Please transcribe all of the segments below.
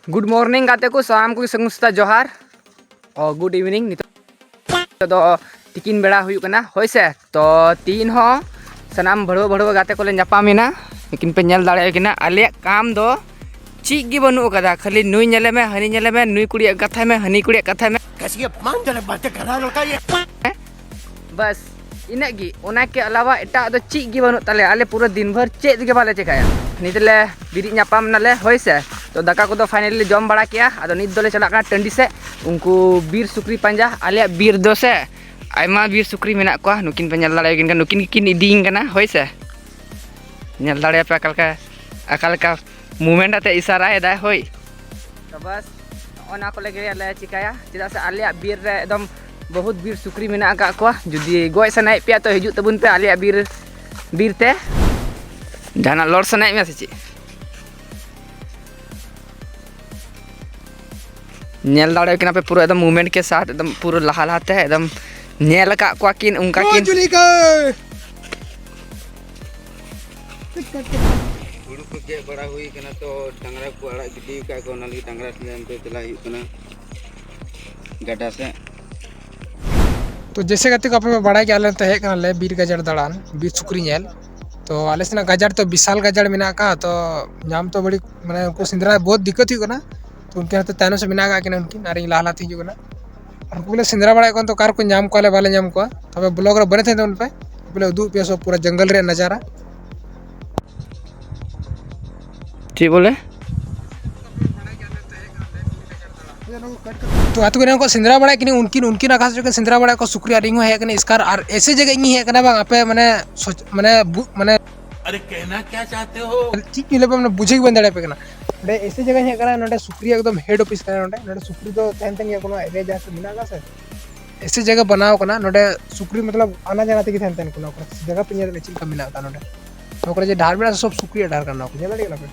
Good morning गाते को शाम को संगुस्ता जोहार और गुड इवनिंग नितो दो तिकिन बेड़ा हुई कना होय से तो तीन हो सनाम भड़ो भड़ो गाते को ले ᱧᱟᱯᱟᱢᱮᱱᱟ लेकिन पे नेल दाड़े किना आले काम दो चीज गी बनु कदा खाली नुई नेले में हनी नेले में नुई कुड़ी कथा में हनी कुड़ी कथा में कैसी अपमान जनक बातें कर रहा है लड़का ये। बस इना गी ओना के अलावा एटा दो चीज गी बनु ताले आले पूरा दिन भर चेद गे बाले चेकाया नितले बिरी ᱧᱟᱯᱟᱢ नाले होय से तो दाका को फाइनली जम बड़ा किया आदो नित दोले चला का टंडी से उनको बीर सुक्री पंजा आले बीर दो से आयमा बीर सुक्री मेना को नुकिन पे नेल दाड़े किन नुकिन किन इदिंग कना होय से नेल दाड़े पे अकाल का मूवमेंट आते इशारा है दा होय तो बस ओना को लगे आले चिकाया चिदा से आले बीर रे एकदम बहुत बीर सुक्री मेना का को जुदी गोय सनाय पे तो हिजु तबुन पे आले बीर बीर ते जाना लड़ सनाय में से नेल दाड़े किना पे पूरा एकदम मूवमेंट के साथ एकदम पूरा लहा लहाते है एकदम नेल का को किन उनका किन हुड़ू को के बड़ा हुई कना तो डांगरा को अड़ा गिदी का को नाली डांगरा से हम पे चला ही कना गड्ढा से तो जैसे कहते को आप बड़ा के आले तो है कना ले बीर गजड़ दड़ान बीर सुक्री नेल तो आले से गजड़ तो विशाल गजड़ मिना का तो नाम तो बड़ी माने उनको सिंदरा बहुत दिक्कत हुई ना तो उनके हाथ तैनो से मिना का कि उनकी नारी लाला थी जो ना उनको बोले सिंदरा बड़ा कौन तो कार को नाम को वाले नाम को तब ब्लॉग रे बने थे उन पे बोले उदू पे सो पूरा जंगल रे नजारा ठीक बोले तो आतु को सिंदरा बड़ा कि उनकी उनकी आकाश जो सिंदरा बड़ा को शुक्रिया रिंग है कि इसकार और ऐसे जगह ही है कि आपे माने माने अरे कहना क्या चाहते हो ठीक मिले पे बुझे के बंदड़े पे ना ऐसे जगह है कना नोडे सुक्रिया एकदम हेड ऑफिस कना नोडे सुक्री तो तहन तंग कोनो एरिया जैसे मिला का से ऐसे जगह बनाओ कना नोडे सुक्री मतलब आना जाना ते तहन तंग कोनो जगह पे ने चिल का मिला का नोडे ओकरे जे ढार बेड़ा सब सुक्रिया ढार करना को जेला डेला पे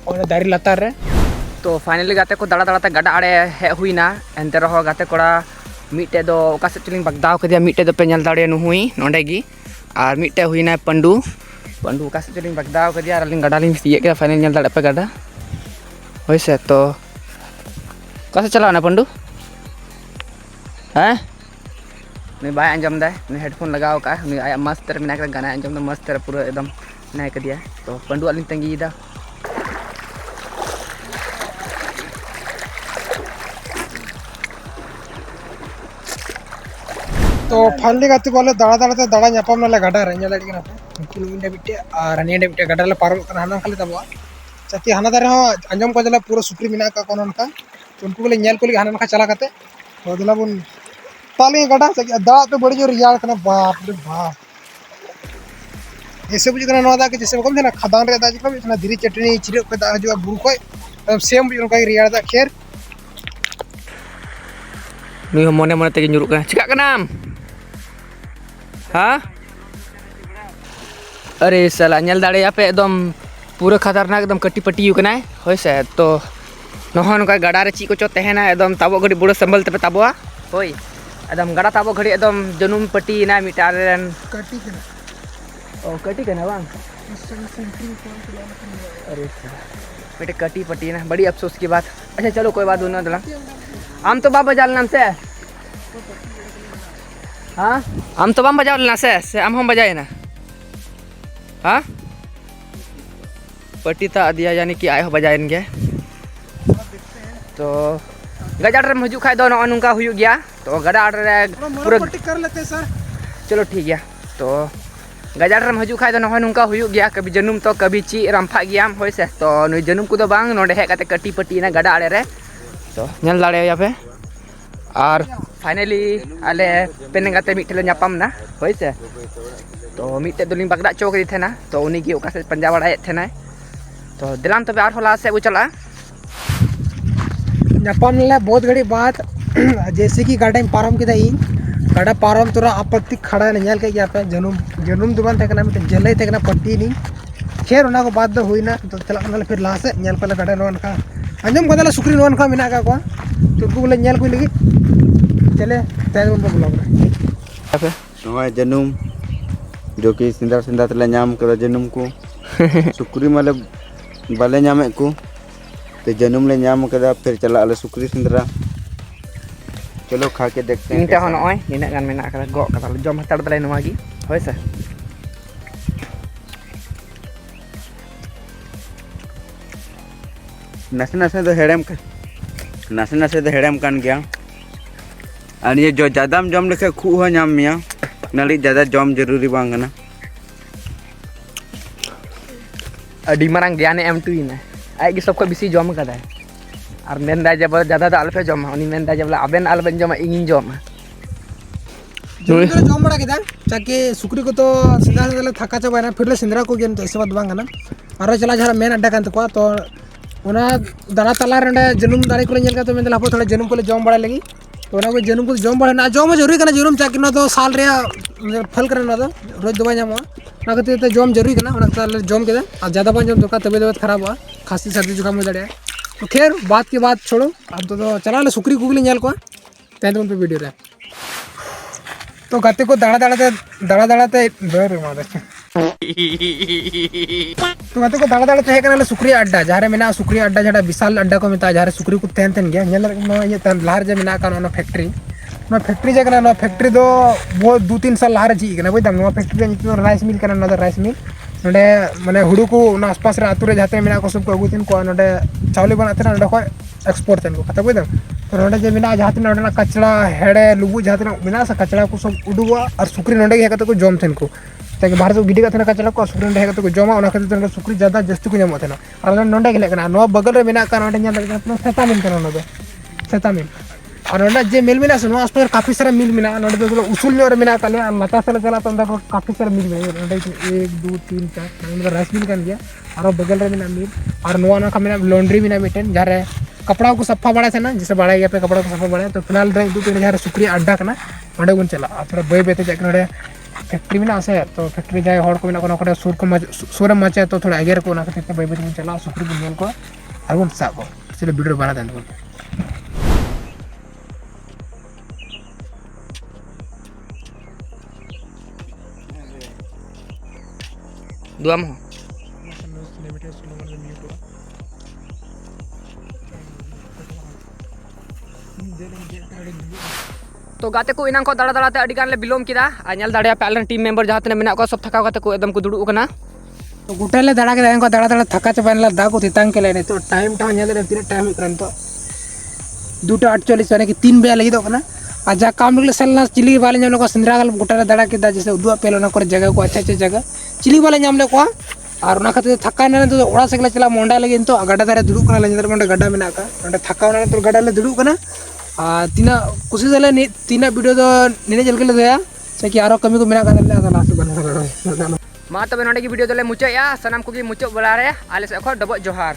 और दारी लतार रे तो फाइनली गाते को दड़ा दड़ाते गड़ा आड़े हे हुईना एंते रहो गाते कोड़ा मिटे दो ओका से चलिंग बगदाव कदिया मिटे दो पे नेल दाड़े नु हुई नोडे गी और मिटे हुईना पंडू पंडू का से चलिंग बगदाव कदिया और लिंग गड़ा लिंग सिए के फाइनल नेल दाड़े पे गड़ा होय से तो कैसे चला ना पंडू हैं नहीं बाय अंजम दे नहीं हेडफोन लगाओ का नहीं आया मस्त तरह मिना गाना अंजम दे मस्त तरह पूरा एकदम नहीं कर दिया तो पंडू अलिंग तंगी दा तो फाइनली गाते बोले दड़ा दड़ा दड़ा ᱧᱟᱯᱟᱢ नाले गडा रे नेल लड़ी ना उनकी इंडे बिटे और हनी बिटे गडा ले पारम कना हाना खाली तबवा चती हाना दारे हो अंजम को जला पूरा सुक्री मिना का कोन उनका तो उनको बोले नेल को ले हाना का चला करते तो दिला बुन ताली गडा से दा पे बड़ी जोर यार कना बाप रे बाप ऐसे बुझ कना नवा दा के जैसे कम थे ना खदान रे दा जिकला इतना धीरे चटनी चिरे पे दा जो बुर कोई सेम बुझ उनका रियार दा खेर नुई मने मने ते nyuruk का चिका नाम हाँ अरे साला नेल दाड़े पे एकदम पूरा खतरनाक एकदम कटी पट्टी युकना है होय से तो नहन का गड़ा रे ची को चो तहना एकदम ताबो घड़ी बुढ़ो संभल ते ताबोआ होय एकदम गड़ा ताबो घड़ी एकदम जनुम पट्टी ना मिटारन कटी के ओ कटी के ना बांग अरे बेटे कटी पट्टी ना बड़ी अफसोस की बात अच्छा चलो कोई बात नहीं दला हम तो बाबा जाल नाम से हाँ हम तो बम बजाओ ना से हम बजाए ना हाँ पट्टी था दिया यानी कि आए हो बजाएंगे तो गजाड़ रे मजू खाए दो नुका हुई गया तो गड़ा रे पूरा पट्टी कर लेते सर चलो ठीक है तो गजाड़ रे मजू खाए दो नुका हुई गया कभी जनुम तो कभी ची रंफा गया होय से तो नुई जनुम को बांग नोडे हे काते कटी पट्टी ना गड़ा आड़े रे तो नेल दाड़े या पे और फाइनली आले पेन गाते मिटे ले ᱧᱟᱯᱟᱢ ना होय से तो मिटे दोलिंग बगड़ा चौक दी थे ना तो उन्हीं की ओका से पंजा बड़ाए थे ना तो दिलाम तबे आर होला से वो चला ᱧᱟᱯᱟᱢ ले बहुत घड़ी बात जैसे कि गाड़ा पारम के इन गाड़ा पारम तोरा आपत्ति खड़ा ने नेल के गया पे जनुम जनुम दुबान थे कना मिटे जले थे कना पट्टी नी खेर उना को बात दो हुई ना तो चला ना फिर ला से नेल पे गाड़ा नोन का अंजम को सुक्री नोन का मिना का को तो को बोले नेल को लगी चले तैन उन ब्लॉग रे नवा जनुम जो कि सिंदा सिंदा तले नाम कर जनुम को सुक्री माले बाले नामे को तो जनुम ले नाम कदा फिर चला आले सुकरी सिंदरा चलो खा के देखते हैं इनटा हो नॉय निना गान मेना करा गो कदा जम हताड़ दले नवागी होय से नसे नसे तो हेड़म कान गया और ये जो ज़्यादा जम लेके खूब हो नाम मिया नाली ज़्यादा जम जरूरी बांगना अडी मारंग ज्ञान एम टू इन आई सब को बिसी जम कदा और मेनदा जब ज़्यादा द अल्पे जम उनी मेनदा जब आबेन अल्बेन जम इन जम जम बड़ा किदा चाके सुकरी को तो सिंधा सिंधा थका चाबाना फिर ले सिंदरा को गेन तो ऐसे बात बांग ना और चला जरा मेन अड्डा कान तको तो ओना दाना तला रंडे जनुम दारे को नेल का तो मेन लापो थोड़ा जनुम को जम बड़ा लगी तो ना को जनुम को जम बड़ा ना जम जरूरी कना जनुम चाके ना तो साल रे फल करे ना तो रोज दवा जामो ना कते तो जम जरूरी कना ओना ताले जम केदा और ज्यादा बन जम तो तबीयत खराब हुआ खांसी सर्दी जुकाम हो जाए तो खैर बात की बात छोड़ो अब तो चला ले सुकरी को नेल को तेन पे वीडियो रे तो गाते को दाड़ा दाड़ाते डर मादे तो गाते को दाड़ा दाड़ाते है ले सुकरी अड्डा जहाँ मेना सुकरी अड्डा जहाँ विशाल अड्डा को मिता जहाँ सुकरी को तेन गया ये लहार जे मेना का फैक्ट्री जगह फैक्ट्री दो वो 2-3 साल लहार जी बुझ दाम फैक्ट्री राइस मिल करना राइस मिल नोडे माने हुड़ू को आसपास आतु रे जहाँ मेना को सब को अगुतीन को नोडे चावली बना नोडे खो एक्सपोर्ट तेन को कथा बुझ दाम तो नोडे जे मेना जहाँ नोडे कचड़ा हेड़े लुबू जहाँ मेना से कचड़ा को सब उडुआ और सुकरी नोडे हेकते को जम थेन को ताकि बाहर से गिडी का कचड़ा को सुकरी नोडे हेकते को जमा ओना खातिर सुकरी ज़्यादा जस्ती को नामो थेना और नोडे गेले कना नो बगल रे मेना का नोडे ᱧᱮᱞ ᱫᱟᱲᱮᱭᱟᱜ ᱠᱟᱱᱟ सेता मिल कना नोडे सेता मिल और नोडे जे मिल मेना से नो आसपास काफी सारा मिल मेना नोडे तो उसूल ᱧᱚᱜ रे मेना ताले और लता से चला तो अंदर काफी सारा मिल मेना नोडे 1 2 3 4 नोडे राइस मिल kan गया और बगल रे मेना मिल और नोआ ना का मेना लॉन्ड्री मेना मिटेन जहाँ कपड़ा को सफा बड़ा ना जैसे बड़ा गया पे कपड़ा को सफा बड़ा तो फिलहाल जहाँ सुकरी अड्डा करना नोडे बन चला थोड़ा बे बेते जाके नोडे फैक्ट्री में आसे तो फैक्ट्री जाए हर को मेना सुर को सुर मचे तो थोड़ा आगे को बे बे बन चला सुकरी को नेल को और बन साब को चलो वीडियो बना दें दुआम हो तो गाते को इनांग को दाड़ा दाड़ाते अड़ी गान ले बिलोम किदा आ नेल दाड़िया पे आलन टीम मेंबर जहाँ तने मेना को सब थकाव गाते को एकदम को दुड़ुब कना तो गुटेले दाड़ा के इनको दाड़ा थका चाबानला दा को तितांग के लेने तो टाइम टा नेल रे तीन टाइम करन तो 2:48 यानी कि 3 बजे लगी दो कना आ जा काम निकले सलना चिली वाले नाम को सिंदरा गल गुटेले दाड़ा के दा जैसे उदुआ पेलो ना कर जगह को अच्छा जगह चिली वाले नाम ले को और ना खातिर थका ने तो ओड़ा से चला मोंडा लगे तो गड्डा दारे दुड़ुब कना लेंदर मोंडा गड्डा मेना का ओंडे थका ना तो गड्डा ले दुड़ुब कना आ तीना कुछ दले तीना वीडियो तो निने जल के ले दया से कि आरो कमी को मेना का दले लास्ट बना मा तबे नोडे की वीडियो दले मुचा या सनाम को की मुचा बला रे आले से खो डबो जोहार।